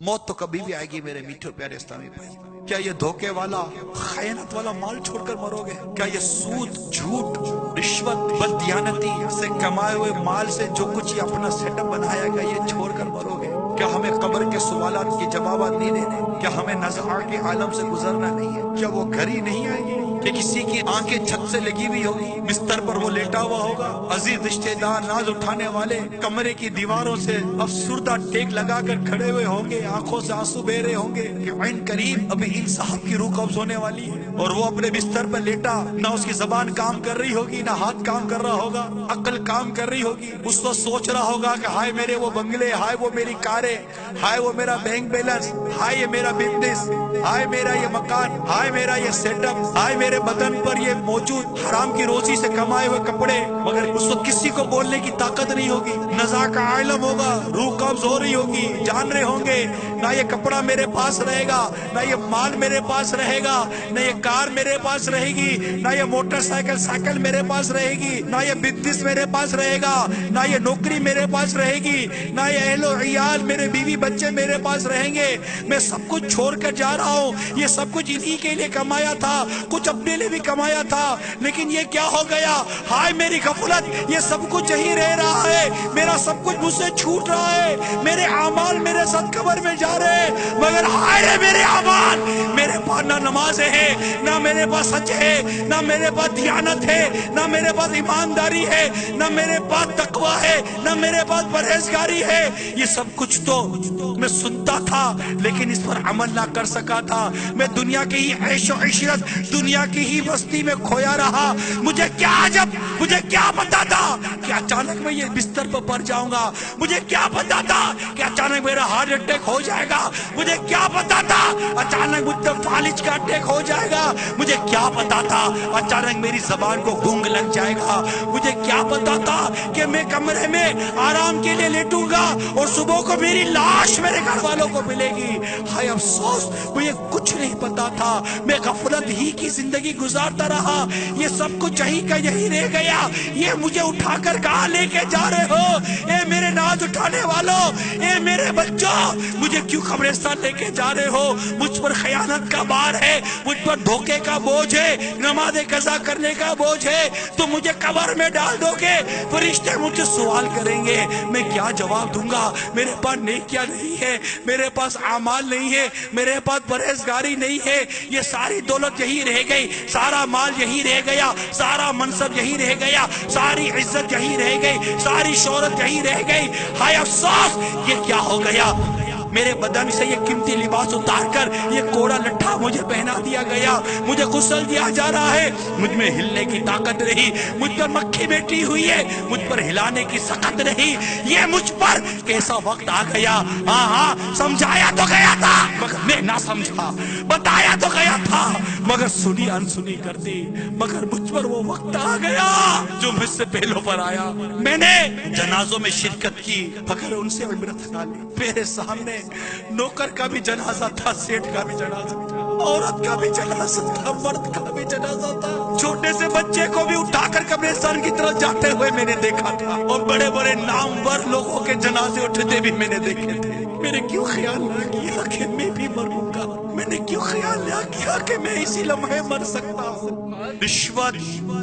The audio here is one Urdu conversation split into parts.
موت تو کبھی بھی آئے گی میرے میٹھے پیارے اسلامی بھائی. کیا یہ دھوکے والا خیانت والا مال چھوڑ کر مرو گے؟ کیا یہ سود جھوٹ رشوت بددیانتی سے کمائے ہوئے مال سے جو کچھ یہ اپنا سیٹ اپ بنایا گیا یہ چھوڑ کر مرو گے؟ کیا ہمیں قبر کے سوالات کے جوابات نہیں دینے؟ کیا ہمیں نزعہ کے عالم سے گزرنا نہیں ہے؟ کیا وہ گھڑی نہیں آئے گی کہ کسی کی آنکھیں چھت سے لگی ہوئی ہوگی، بستر پر وہ لیٹا ہوا ہوگا، عزیز رشتے دار ناز اٹھانے والے کمرے کی دیواروں سے افسردہ ٹیک لگا کر کھڑے ہوئے ہوں گے، آنکھوں سے آنسو بہ رہے ہوں گے کہ عین قریب ابھی ان صاحب کی روح قبض ہونے والی ہے، اور وہ اپنے بستر پر لیٹا، نہ اس کی زبان کام کر رہی ہوگی، نہ ہاتھ کام کر رہا ہوگا، عقل کام کر رہی ہوگی. اس وقت سوچ رہا ہوگا کہ ہائے میرے وہ بنگلے، ہائے وہ میری کاریں، ہائے وہ میرا بینک بیلنس، ہائے یہ میرا بزنس، ہائے میرا یہ مکان، ہائے میرا یہ سیٹ اپ، ہائے میرے بدن پر یہ موجود حرام کی روزی سے کمائے ہوئے کپڑے. مگر اس وقت کسی کو بولنے کی طاقت نہیں ہوگی، نزاع کا عالم ہوگا، روح قبض ہو رہی ہوگی، جان رہے ہوں گے نہ یہ کپڑا میرے پاس رہے گا، نہ یہ مال میرے پاس رہے گا، نہ یہ کار میرے پاس رہے گی، نہ یہ موٹر سائیکل میرے پاس رہے گی، نہ یہ بزنس میرے پاس رہے گا، نہ یہ نوکری میرے پاس رہے گی، نہ یہ اہل و عیال میرے بیوی بچے میرے پاس رہیں گے. میں سب کچھ چھوڑ کر جا رہا ہوں. یہ سب کچھ انہی کے لیے کمایا تھا، کچھ اپنے لیے بھی کمایا تھا، لیکن یہ کیا ہو گیا؟ ہائے میری غفلت، یہ سب کچھ یہی رہ رہا ہے، میرا سب کچھ مجھ سے چھوٹ رہا ہے، میرے اعمال میرے ساتھ قبر میں جا رہے ہیں. مگر ہائے رے میرے اعمال، میرے پاس نہ نماز ہے، نہ میرے پاس سچ ہے، نہ میرے پاس دیانت ہے، نہ میرے پاس ایمانداری ہے، نہ میرے پاس تقوی ہے، نہ میرے پاس پرہیزگاری ہے. یہ سب کچھ تو میں سنتا تھا لیکن اس پر عمل نہ کر سکا تھا. میں دنیا کی ہی عیش و عشرت، دنیا کی ہی مستی میں کھویا رہا. مجھے کیا عجب، مجھے کیا پتا تھا کہ اچانک میں یہ بستر پر پڑ جاؤں گا؟ مجھے کیا پتا تھا کہ اچانک میرا ہارٹ اٹیک ہو جائے گا؟ مجھے کیا پتا تھا اچانک مجھ پر فالج کا اٹیک ہو جائے گا؟ مجھے کیا پتا تھا اچانک میری زبان کو گونگ لگ جائے گا؟ مجھے کیا پتا تھا کہ میں کمرے میں آرام کے لیے لیٹوں گا اور صبح کو میری لاش میرے گھر والوں کو ملے گی؟ ہائے افسوس، مجھے کچھ نہیں پتا تھا. میں غفلت ہی کی زندگی گزارتا رہا. یہ سب کچھ یہی کا یہی رہ گیا. یہ مجھے اٹھا کر کہاں لے کے جا رہے ہو؟ اے میرے ناز اٹھانے والوں، اے میرے بچوں، مجھے کیوں قبرستان لے کے جا رہے ہو؟ مجھ پر خیانت کا بار ہے، مجھ پر دھوکے کا بوجھ ہے، نماز قضا کرنے کا بوجھ ہے. تو مجھے قبر میں ڈال دو گے، فرشتے مجھ سے سوال کریں گے، میں کیا جواب دوں گا؟ میرے پاس نیکیاں نہیں ہے، میرے پاس اعمال نہیں ہے، میرے پاس پرہیزگاری نہیں ہے. یہ ساری دولت یہی رہ گئی، سارا مال یہی رہ گیا، سارا منصب یہی رہ گیا، ساری عزت یہی رہ گئی، ساری شہرت یہی رہ گئی. ہائے افسوس، یہ کیا ہو گیا؟ میرے بدن سے یہ قیمتی لباس اتار کر یہ کوڑا لٹھا مجھے پہنا دیا گیا، مجھے غسل دیا جا رہا ہے. مجھ میں ہلنے کی طاقت نہیں، مجھ پر مکھی بیٹھی ہوئی ہے، مجھ پر ہلانے کی سخت نہیں. یہ مجھ پر کیسا وقت آ گیا؟ ہاں سمجھایا تو گیا تھا مگر میں نہ سمجھا، بتایا تو گیا تھا مگر سنی انسنی کر دی. مگر مجھ پر وہ وقت آ گیا جو مجھ سے پہلوں پر آیا. میں نے جنازوں میں شرکت کی مگر ان سے عبرت نہ لی. میرے سامنے نوکر کا بھی جنازہ تھا، سیٹھ کا بھی جنازہ تھا، عورت کا بھی جنازہ تھا، مرد کا بھی جنازہ تھا. چھوٹے سے بچے کو بھی اٹھا کر قبرستان کی طرف جاتے ہوئے میں نے دیکھا تھا، اور بڑے بڑے نامور لوگوں کے جنازے اٹھتے بھی میں نے دیکھے تھے. میں نے کیوں خیال نہ کیا کہ میں بھی مروں گا؟ میں نے کیوں خیال نہ کیا کہ میں اسی لمحے مر سکتا ہوں؟ رشوت،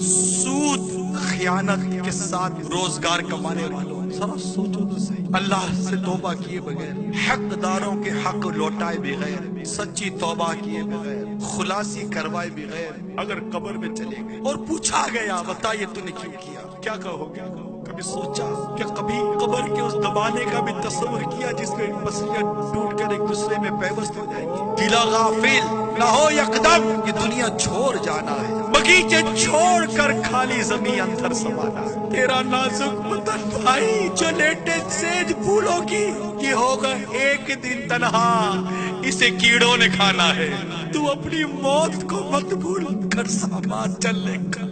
سود، خیانت کے ساتھ روزگار کمانے والوں، ذرا سوچو تو صحیح. اللہ سے توبہ کیے بغیر، حق داروں کے حق لوٹائے بغیر، سچی توبہ کیے بغیر، خلاصی کروائے بغیر اگر قبر میں چلے گئے اور پوچھا گیا بتائیے تو نے کیوں کیا، کیا کہو گے؟ کبھی سوچا کہ کبھی قبر کے اس دبانے کا بھی تصور کیا جس میں پسلیاں ٹوٹ کر ایک دوسرے میں پیوست ہو جائیں گی؟ دلا غافل نہ ہو یکدم، یہ دنیا چھوڑ جانا ہے، بغیچے چھوڑ کر خالی زمین اندر سمانا ہے. تیرا نازک بدن بھائی جو لیٹے سیج پھولوں کی، یہ ہوگا ایک دن تنہا، اسے کیڑوں نے کھانا ہے. تو اپنی موت کو مت بھول کر سامان چلنے کا.